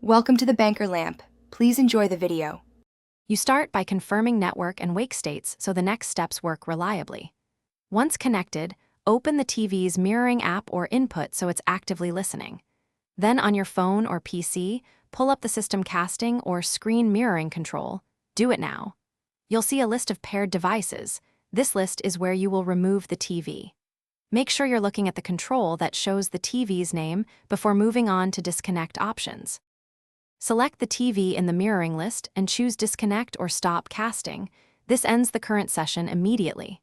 Welcome to the Banker Lamp. Please enjoy the video. You start by confirming network and wake states so the next steps work reliably. Once connected, open the TV's mirroring app or input so it's actively listening. Then on your phone or PC, pull up the system casting or screen mirroring control. Do it now. You'll see a list of paired devices. This list is where you will remove the TV. Make sure you're looking at the control that shows the TV's name before moving on to disconnect options. Select the TV in the mirroring list and choose Disconnect or Stop Casting. This ends the current session immediately.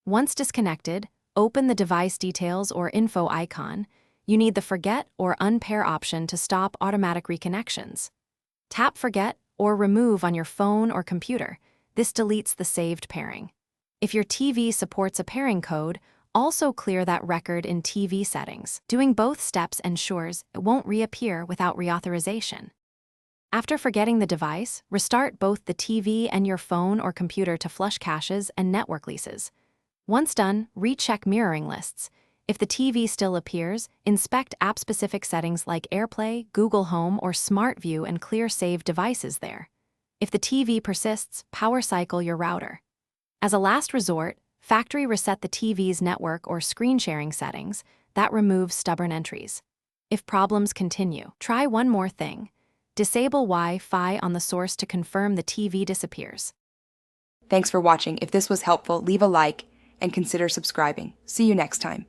Once disconnected, open the device details or info icon. You need the Forget or Unpair option to stop automatic reconnections. Tap Forget or Remove on your phone or computer. This deletes the saved pairing. If your TV supports a pairing code, also clear that record in TV settings. Doing both steps ensures it won't reappear without reauthorization. After forgetting the device, restart both the TV and your phone or computer to flush caches and network leases. Once done, recheck mirroring lists. If the TV still appears, inspect app-specific settings like AirPlay, Google Home, or Smart View and clear saved devices there. If the TV persists, power cycle your router. As a last resort, factory reset the TV's network or screen sharing settings. That removes stubborn entries. If problems continue, try one more thing. Disable Wi-Fi on the source to confirm the TV disappears. Thanks for watching. If this was helpful, leave a like and consider subscribing. See you next time.